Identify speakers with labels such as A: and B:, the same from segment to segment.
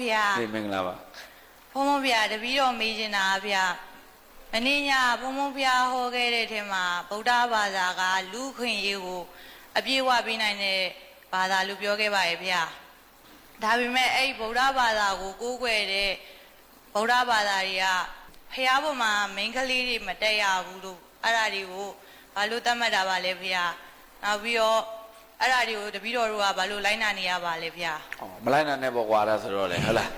A: ဖျား
B: ဒီမင်္ဂလာပါ
A: ဖုံဖုံဖျားတပည့်တော်မေးချင်တာဖျားမင်းညဖုံဖုံဖျားဟောခဲ့တဲ့ထဲမှာဗုဒ္ဓဘာသာကလူခွင့်ရေးကိုအပြည့်အဝပေးနိုင်တဲ့ဘာသာလို့ပြောခဲ့ပါရဲ့ဖျားဒါပေမဲ့အဲ့ဗုဒ္ဓဘာသာကိုကိုးကွယ်တဲ့ဗုဒ္ဓဘာသာတွေကဖျားပေါ်မှာမိန်းကလေးတွေမတက်ရဘူးလို့အဲ့ဒါတွေကိုဘာလို့သတ်မှတ်တာပါလဲဖျားနောက်ပြီးတော့အဲ့ဒါတွေကိုတပည့်တော်တို့ကဘာလို့လိုက်နာနေရပါလဲဖျား
B: မလိုက်နာနဲ့ပေါ့ကွာဒါဆိုတော့လေဟုတ်လား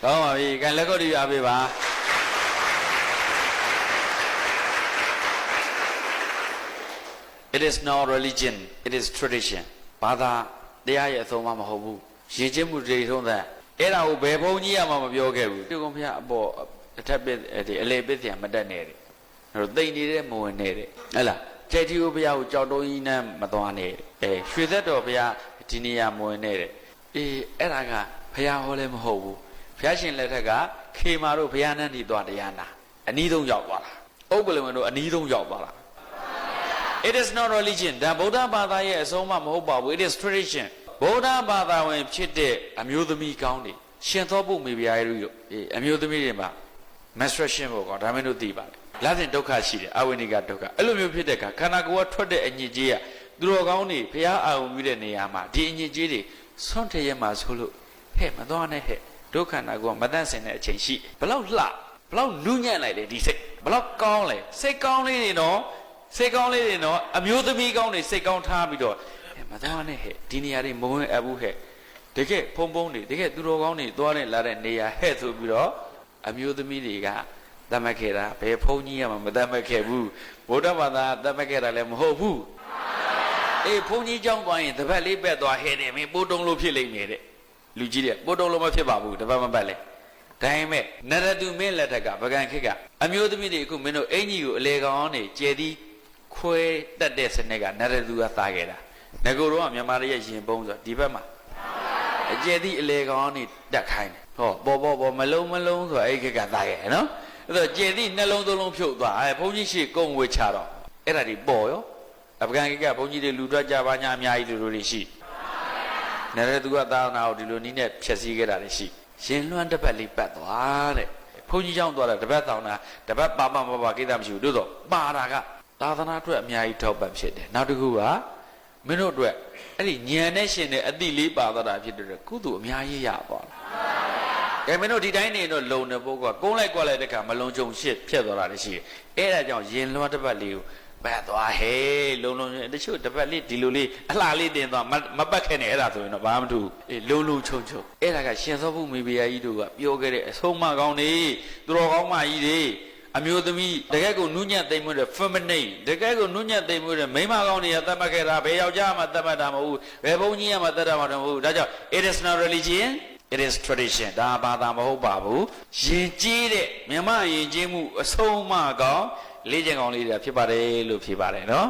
B: ကောင်းပါပြီကံလက်ကုတ်တီးအားပေးပါIt is not religion, it is tradition. ဘာသာတရားရဲ့အဆုံးအမဟုတ်ဘူး။ရည်ချင်းမှုတွေထုံးတဲ့အဲ့ဒါကိုဘယ်ဘုန်းကြီးမှမပြောခဲ့ဘူး။ဒီကောင်ဖျားအပေါ်အထက်ပစ်အလေပစ်ပြန်မတက်နဲ့တဲ့။အဲ့တော့တိတ်နေတဲ့မဝင်နဲ့တဲ့။ဟုတ်လား။ကျက်တီကိုဘုရားကိုကြောက်တုံးကြီးနဲ့မသွားနဲ့တဲ့။ရွှေသက်တော်ဘုရားဒီနေရာမဝင်နဲ့တဲ့။အဲ့ဒါကဘုရားဟောလည်းမဟုတ်ဘူး။ဘုရားရှင်လက်ထက်ကခေမာတို့ဘုရားနန်းဒီသွားတရားနာအနီးဆုံးရောက်သွားတာ။ဥပ္ပလင်ဝင်တို့အနီးဆုံးရောက်သွားတာIt is not religion. ဒါဗုဒ္ဓဘာသာရဲ့အဆုံးအမမဟုတ်ပါဘူး It is tradition. ဗုဒ္ဓဘာသာဝင်ဖြစ်တဲ့အမျိုးသမီးကောင်းတွေရှင်သောပုမိဖုရားတို့အမျိုးသမီးတွေမှာ menstruation ပေါ့ကွာဒါမင်းတို့သိပါတယ်။လာတဲ့ဒုက္ခရှိတယ်အဝိနိကဒုက္ခအဲ့လိုမျိုးဖြစ်တဲ့အခါခန္ဓာကိုယ်ကထွက်တဲ့အညစ်အကြေးကသူတော်ကောင်းတွေဘုရားအာရုံပြုတဲ့နေရာမှာဒီအညစ်အကြေးတွေဆွန့်ထရမှာဆိုလို့ဟဲ့မသွားနဲ့ဟဲ့ဒုက္ခနာကိုမတန့်စင်တဲ့အချိန်ရှိဘလောက်လှဘလောက်နုညံ့လိုက်လေဒီစိတ်ဘလောက်ကောင်းလဲစိတ်ကောင်းလေးတွေတော့စိတ်ကောင်းလေးတွေတော့အမျိုးသမီးကောင်းတွေစိတ်ကောင်းထားပြီးတော့မသားနဲ့ဟဲ့ဒီနေရာတွေမဝင်အပ်ဘူးဟဲ့တကယ်ဖုံဖုံတွေတကယ်သူတော်ကောင်းတွေသွားနေလာတဲ့နေရာဟဲ့ဆိုပြီးတော့အမျိုးသမီးတွေကသတ်မှတ်ခဲ့တာဘယ်ဖုံကြီးကမှမသတ်မှတ်ခဲ့ဘူးဗုဒ္ဓဘာသာသတ်မှတ်ခဲ့တာလည်းမဟုတ်ဘူးဖုံကြီးကြောင်းသွားရင်တပတ်လေးပက်သွားဟဲ့တယ်မင်းပိုးတုံးလို့ဖြစ်လိမ့်မယ်တဲ့လူကြီးတဲ့ပိုးတုံးလို့မဖြစ်ပါဘူးတပတ်မပတ်လဲဒါပေမဲ့နရတုမင်းလက်ထက်ကဗကံခေတ်ကအမျိုးသမီးတွေအခုမင်းတို့အင်ကြီးကိုအလေကောင်နေကျဲသည်ခွဲတက်တဲ့စနစ်ကနရသူကသားခဲ့တာငကိုတော့မြန်မာရဲ့ရင်ပုံးဆိုဒီဘက်မှာအကျဲသည့်အလေကောင်နေတက်ခိုင်းတယ်ဟောပေါ်မလုံးဆိုအဲ့ခေတ်ကသားခဲ့နော်အဲ့တော့ကျဲသည့်နှလုံးသုံးလုံးဖြုတ်သွားဘုန်းကြီးရှိကုန်းဝေချတော့အဲ့ဒါဒီပေါ်ရောအပကံခေတ်ကဘုန်းကြီးတွေလူတွက်ကြပါညာအများကြီးတို့တွေရှိနရသူကသားနာကိုဒီလိုနီးနဲ့ဖြည့်ဆည်းခဲ့တာတွေရှိရင်လွှမ်းတစ်ပတ်လေးပတ်သွားတဲ့ဘုန်းကြီးကျောင်းသွားတာတစ်ပတ်တောင်းတာတစ်ပတ်ပါကိစ္စမရှိဘူးတို့တော့ပါတာကသာသနာအတွက်အများကြီးထောက်ပံ့ဖြစ်တယ်နောက်တစ်ခုကမင်းတို့အတွက်အဲ့ဒီဉာဏ်နဲ့ရှင်တဲ့အတိလေးပါသွားတာဖြစ်တဲ့ကုသိုလ်အများကြီးရပါလားကဲမင်းတို့ဒီတိုင်းနေတော့လုံနေပုဂ္ဂိုလ်ကကုန်းလိုက်ကွက်လိုက်တဲ့ခါမလုံခြုံရှစ်ဖြစ်သွားတာလည်းရှိတယ်အဲ့ဒါကြောင့်ရင်လွှမ်းတစ်ပတ်လေးကိုပတ်သွားဟဲ့လုံတချို့တစ်ပတ်လေးဒီလိုလေးအလှလေးတင်သွားမပတ်ခဲ့နဲ့အဲ့ဒါဆိုရင်တော့ဘာမှမထူလုံချုံအဲ့ဒါကရှင်သောဘုမေဘုရားကြီးတို့ကပြောခဲ့တဲ့အဆုံးအမကောင်းနေသူတော်ကောင်းမကြီးတွေအမျိုးသမီးတကယ်ကိုနုညံ့သိမ့်မှုတဲ့ feminine တကယ်ကိုနုညံ့သိမ့်မှုတဲ့မိန်းမကောင်းတွေကသတ်မှတ်ခဲ့တာဘယ်ယောက်ျားမှသတ်မှတ်တာမဟုတ်ဘူးဘယ်ဘုန်းကြီးမှသတ်တာမဟုတ်ဘူးဒါကြောင့် it is not religion it is tradition ဒါဘာသာမဟုတ်ပါဘူးယဉ်ကျေးတဲ့မြမယဉ်ကျေးမှုအဆုံးအမကောင်းလေးချင်ကောင်းလေးတွေဖြစ်ပါတယ်လို့ဖြေပါတယ်နော်